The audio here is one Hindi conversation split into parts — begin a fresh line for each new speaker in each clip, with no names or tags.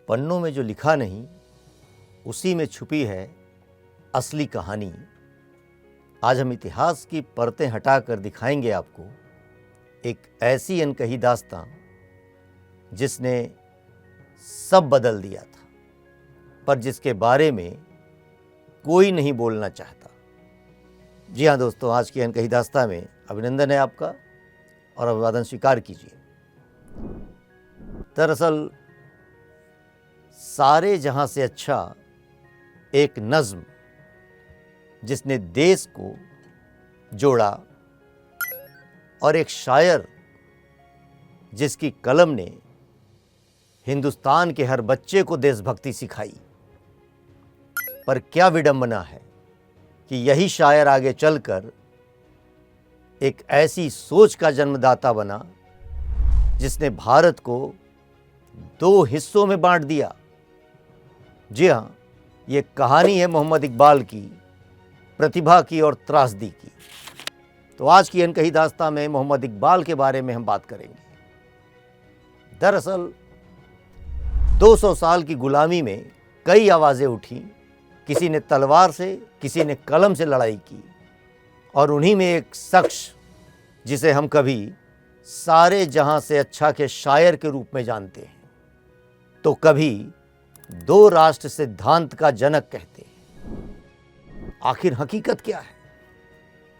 पन्नों में जो लिखा नहीं, उसी में छुपी है असली कहानी। आज हम इतिहास की परतें हटाकर दिखाएंगे आपको एक ऐसी अनकही दास्तां जिसने सब बदल दिया था, पर जिसके बारे में कोई नहीं बोलना चाहता। जी हाँ दोस्तों, आज की अनकही दास्तां में अभिनंदन है आपका और अभिवादन स्वीकार कीजिए। दरअसल सारे जहां से अच्छा एक नज्म जिसने देश को जोड़ा और एक शायर जिसकी कलम ने हिंदुस्तान के हर बच्चे को देशभक्ति सिखाई। पर क्या विडंबना है कि यही शायर आगे चलकर एक ऐसी सोच का जन्मदाता बना जिसने भारत को दो हिस्सों में बांट दिया। जी हाँ, ये कहानी है मोहम्मद इकबाल की, प्रतिभा की और त्रासदी की। तो आज की अनकही दास्तां में मोहम्मद इकबाल के बारे में हम बात करेंगे। दरअसल 200 साल की गुलामी में कई आवाज़ें उठी। किसी ने तलवार से, किसी ने कलम से लड़ाई की, और उन्हीं में एक शख्स जिसे हम कभी सारे जहां से अच्छा के शायर के रूप में जानते हैं, तो कभी दो राष्ट्र सिद्धांत का जनक कहते हैं। आखिर हकीकत क्या है?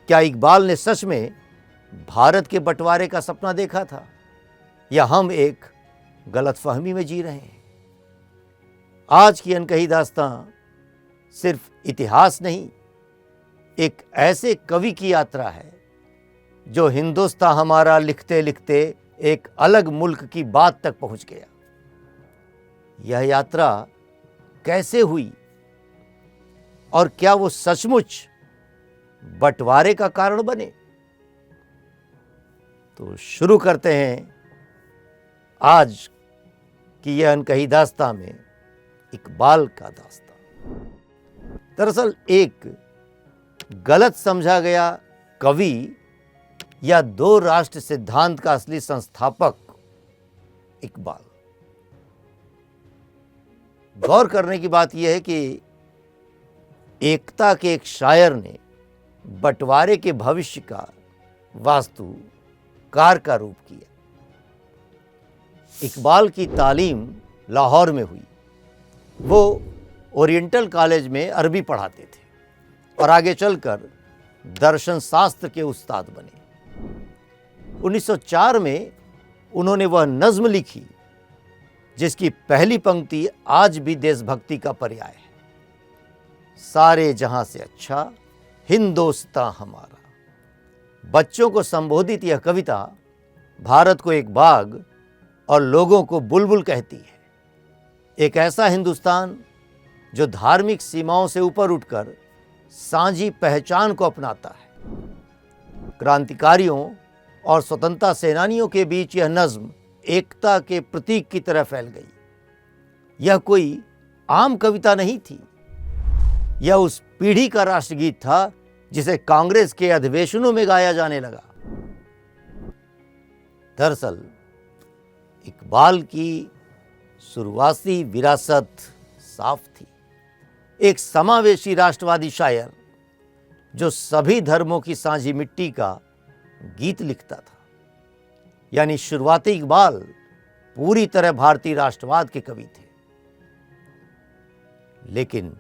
क्या इकबाल ने सच में भारत के बंटवारे का सपना देखा था, या हम एक गलतफहमी में जी रहे हैं? आज की अनकही दास्तां सिर्फ इतिहास नहीं, एक ऐसे कवि की यात्रा है जो हिंदुस्तान हमारा लिखते लिखते एक अलग मुल्क की बात तक पहुंच गया। यह यात्रा कैसे हुई और क्या वो सचमुच बंटवारे का कारण बने? तो शुरू करते हैं आज की यह अनकही दास्तां में इकबाल का दास्तां। दरअसल एक गलत समझा गया कवि या दो राष्ट्र सिद्धांत का असली संस्थापक इकबाल। गौर करने की बात यह है कि एकता के एक शायर ने बंटवारे के भविष्य का वास्तुकार का रूप किया। इकबाल की तालीम लाहौर में हुई। वो ओरिएंटल कॉलेज में अरबी पढ़ाते थे और आगे चलकर दर्शन शास्त्र के उस्ताद बने। 1904 में उन्होंने वह नज्म लिखी जिसकी पहली पंक्ति आज भी देशभक्ति का पर्याय है। सारे जहां से अच्छा हिंदुस्तान हमारा। बच्चों को संबोधित यह कविता भारत को एक बाग और लोगों को बुलबुल कहती है। एक ऐसा हिंदुस्तान जो धार्मिक सीमाओं से ऊपर उठकर साझी पहचान को अपनाता है। क्रांतिकारियों और स्वतंत्रता सेनानियों के बीच यह नज्म एकता के प्रतीक की तरह फैल गई। यह कोई आम कविता नहीं थी, यह उस पीढ़ी का राष्ट्रगीत था जिसे कांग्रेस के अधिवेशनों में गाया जाने लगा। दरअसल इकबाल की शुरुआती विरासत साफ थी। एक समावेशी राष्ट्रवादी शायर जो सभी धर्मों की साझी मिट्टी का गीत लिखता था। यानी शुरुआती इकबाल पूरी तरह भारतीय राष्ट्रवाद के कवि थे। लेकिन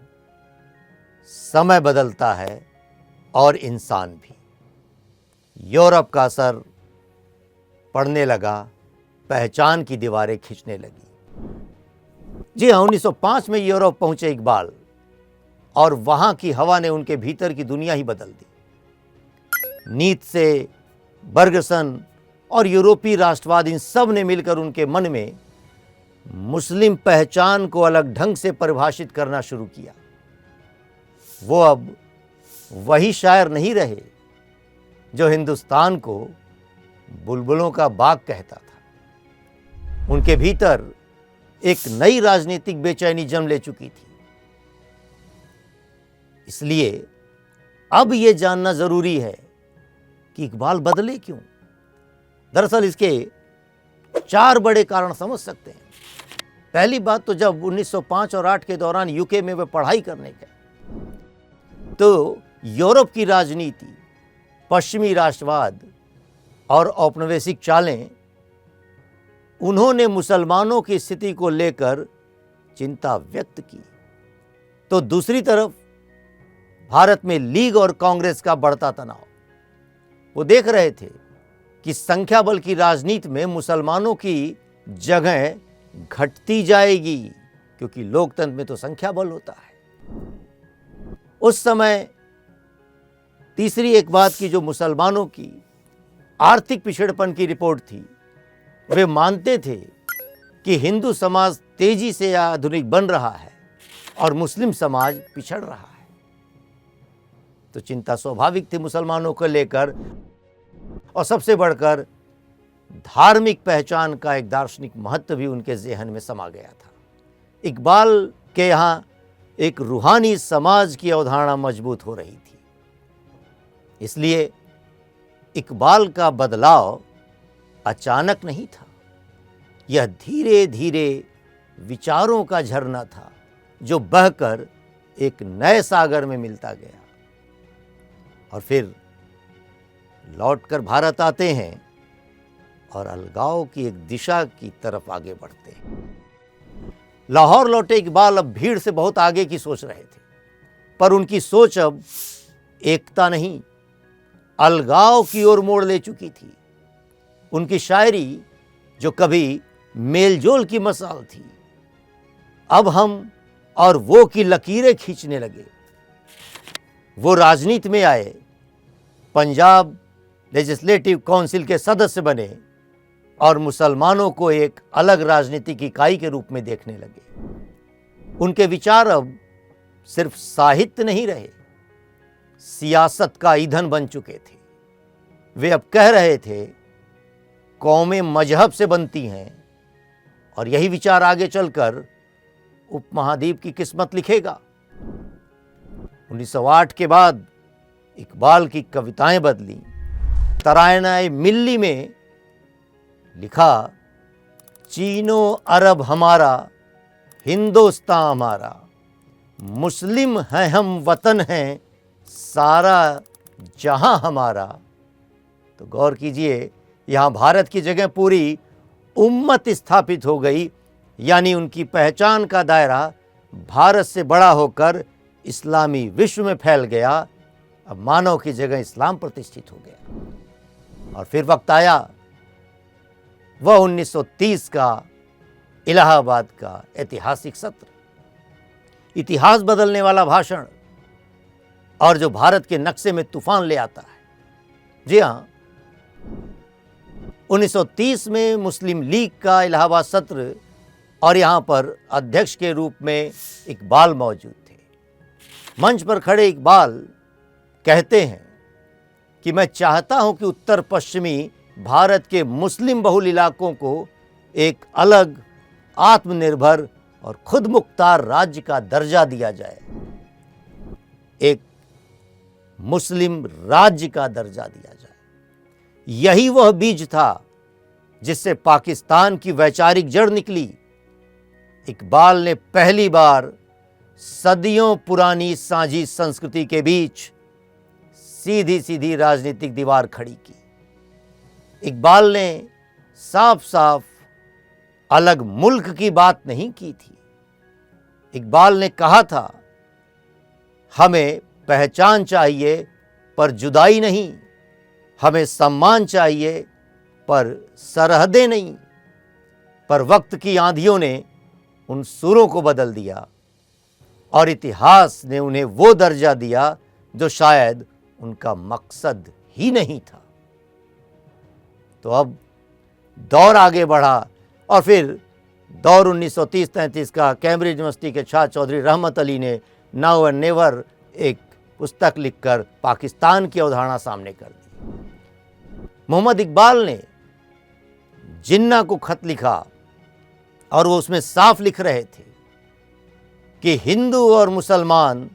समय बदलता है और इंसान भी। यूरोप का असर पड़ने लगा, पहचान की दीवारें खींचने लगी। जी हाँ, 1905 में यूरोप पहुंचे इकबाल और वहां की हवा ने उनके भीतर की दुनिया ही बदल दी। नीत्शे, बर्गसन और यूरोपीय राष्ट्रवाद, इन सब ने मिलकर उनके मन में मुस्लिम पहचान को अलग ढंग से परिभाषित करना शुरू किया। वो अब वही शायर नहीं रहे जो हिंदुस्तान को बुलबुलों का बाग कहता था। उनके भीतर एक नई राजनीतिक बेचैनी जन्म ले चुकी थी। इसलिए अब यह जानना जरूरी है कि इकबाल बदले क्यों। दरअसल इसके 4 बड़े कारण समझ सकते हैं। पहली बात तो जब 1905 और 8 के दौरान यूके में वे पढ़ाई करने गए तो यूरोप की राजनीति, पश्चिमी राष्ट्रवाद और औपनिवेशिक चालें, उन्होंने मुसलमानों की स्थिति को लेकर चिंता व्यक्त की। तो दूसरी तरफ भारत में लीग और कांग्रेस का बढ़ता तनाव। वो देख रहे थे कि संख्या बल की राजनीति में मुसलमानों की जगह घटती जाएगी, क्योंकि लोकतंत्र में तो संख्या बल होता है। उस समय तीसरी एक बात की, जो मुसलमानों की आर्थिक पिछड़पन की रिपोर्ट थी, वे मानते थे कि हिंदू समाज तेजी से आधुनिक बन रहा है और मुस्लिम समाज पिछड़ रहा है। तो चिंता स्वाभाविक थी मुसलमानों को लेकर, और सबसे बढ़कर धार्मिक पहचान का एक दार्शनिक महत्व भी उनके ज़हन में समा गया था। इकबाल के यहाँ एक रूहानी समाज की अवधारणा मजबूत हो रही थी। इसलिए इकबाल का बदलाव अचानक नहीं था, यह धीरे धीरे विचारों का झरना था जो बहकर एक नए सागर में मिलता गया। और फिर लौटकर भारत आते हैं और अलगाव की एक दिशा की तरफ आगे बढ़ते हैं। लाहौर लौटे इकबाल अब भीड़ से बहुत आगे की सोच रहे थे, पर उनकी सोच अब एकता नहीं, अलगाव की ओर मोड़ ले चुकी थी। उनकी शायरी, जो कभी मेलजोल की मसाल थी, अब हम और वो की लकीरें खींचने लगे। वो राजनीति में आए, पंजाब लेजिस्लेटिव काउंसिल के सदस्य बने और मुसलमानों को एक अलग राजनीतिक इकाई के रूप में देखने लगे। उनके विचार अब सिर्फ साहित्य नहीं रहे, सियासत का ईंधन बन चुके थे। वे अब कह रहे थे, कौमें मजहब से बनती हैं, और यही विचार आगे चलकर उपमहाद्वीप की किस्मत लिखेगा। 1908 के बाद इकबाल की कविताएं बदली। तरायनाए मिल्ली में लिखा, चीनो अरब हमारा, हिंदुस्तान हमारा, मुस्लिम हैं हम, वतन हैं सारा जहां हमारा। तो गौर कीजिए, यहाँ भारत की जगह पूरी उम्मत स्थापित हो गई, यानी उनकी पहचान का दायरा भारत से बड़ा होकर इस्लामी विश्व में फैल गया। अब मानव की जगह इस्लाम प्रतिष्ठित हो गया। और फिर वक्त आया वह 1930 का इलाहाबाद का ऐतिहासिक सत्र, इतिहास बदलने वाला भाषण, और जो भारत के नक्शे में तूफान ले आता है। जी हाँ, 1930 में मुस्लिम लीग का इलाहाबाद सत्र, और यहाँ पर अध्यक्ष के रूप में इकबाल मौजूद थे। मंच पर खड़े इकबाल कहते हैं कि मैं चाहता हूं कि उत्तर पश्चिमी भारत के मुस्लिम बहुल इलाकों को एक अलग, आत्मनिर्भर और खुद मुख्तार राज्य का दर्जा दिया जाए, एक मुस्लिम राज्य का दर्जा दिया जाए। यही वह बीज था जिससे पाकिस्तान की वैचारिक जड़ निकली। इकबाल ने पहली बार सदियों पुरानी साझी संस्कृति के बीच सीधी सीधी राजनीतिक दीवार खड़ी की। इकबाल ने साफ साफ अलग मुल्क की बात नहीं की थी। इकबाल ने कहा था, हमें पहचान चाहिए पर जुदाई नहीं, हमें सम्मान चाहिए पर सरहदें नहीं। पर वक्त की आंधियों ने उन सुरों को बदल दिया और इतिहास ने उन्हें वो दर्जा दिया जो शायद उनका मकसद ही नहीं था। तो अब दौर आगे बढ़ा और फिर दौर 1930-33 का कैम्ब्रिज यूनिवर्सिटी के छात्र चौधरी रहमत अली ने नाउ एंड नेवर एक पुस्तक लिखकर पाकिस्तान की अवधारणा सामने कर दी। मोहम्मद इकबाल ने जिन्ना को खत लिखा और वो उसमें साफ लिख रहे थे कि हिंदू और मुसलमान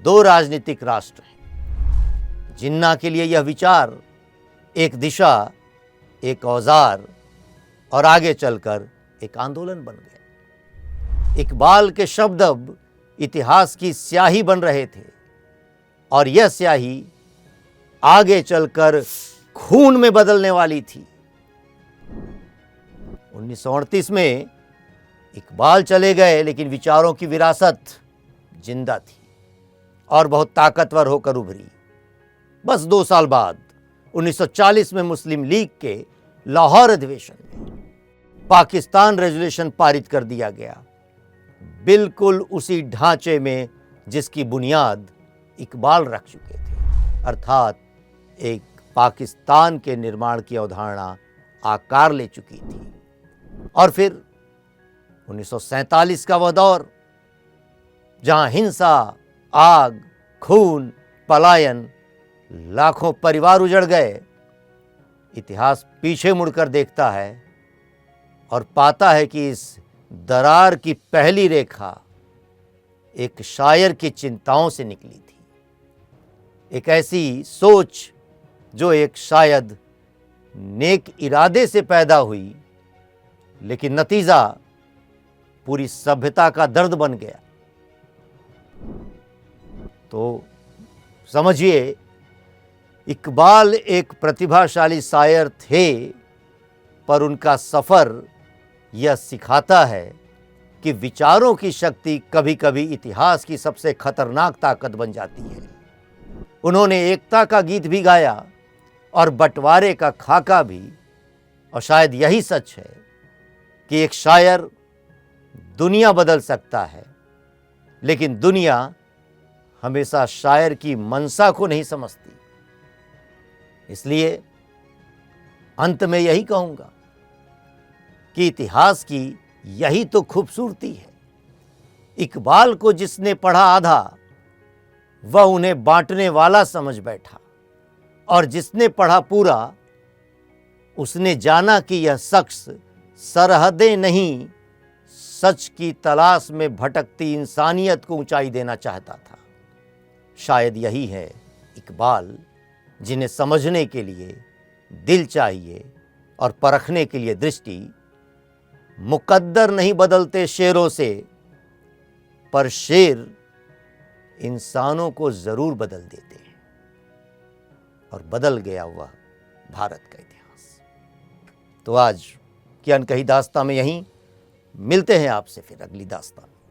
दो राजनीतिक राष्ट्र हैं। जिन्ना के लिए यह विचार एक दिशा, एक औजार और आगे चलकर एक आंदोलन बन गया। इकबाल के शब्द अब इतिहास की स्याही बन रहे थे और यह स्याही आगे चलकर खून में बदलने वाली थी। 1938 में इकबाल चले गए, लेकिन विचारों की विरासत जिंदा थी और बहुत ताकतवर होकर उभरी। बस 2 साल बाद 1940 में मुस्लिम लीग के लाहौर अधिवेशन में पाकिस्तान रेजोल्यूशन पारित कर दिया गया, बिल्कुल उसी ढांचे में जिसकी बुनियाद इकबाल रख चुके थे, अर्थात एक पाकिस्तान के निर्माण की अवधारणा आकार ले चुकी थी। और फिर 1947 का वह दौर जहां हिंसा, आग, खून, पलायन, लाखों परिवार उजड़ गए। इतिहास पीछे मुड़कर देखता है और पाता है कि इस दरार की पहली रेखा एक शायर की चिंताओं से निकली थी, एक ऐसी सोच जो एक शायद नेक इरादे से पैदा हुई, लेकिन नतीजा पूरी सभ्यता का दर्द बन गया। तो समझिए, इकबाल एक प्रतिभाशाली शायर थे, पर उनका सफ़र यह सिखाता है कि विचारों की शक्ति कभी कभी इतिहास की सबसे खतरनाक ताकत बन जाती है। उन्होंने एकता का गीत भी गाया और बंटवारे का खाका भी, और शायद यही सच है कि एक शायर दुनिया बदल सकता है, लेकिन दुनिया हमेशा शायर की मंशा को नहीं समझती। इसलिए अंत में यही कहूँगा कि इतिहास की यही तो खूबसूरती है। इकबाल को जिसने पढ़ा आधा, वह उन्हें बांटने वाला समझ बैठा, और जिसने पढ़ा पूरा, उसने जाना कि यह शख्स सरहदें नहीं, सच की तलाश में भटकती इंसानियत को ऊंचाई देना चाहता था। शायद यही है इकबाल, जिन्हें समझने के लिए दिल चाहिए और परखने के लिए दृष्टि। मुकद्दर नहीं बदलते शेरों से, पर शेर इंसानों को जरूर बदल देते हैं, और बदल गया वह भारत का इतिहास। तो आज की अनकही दास्तां में यहीं मिलते हैं आपसे फिर अगली दास्तां में।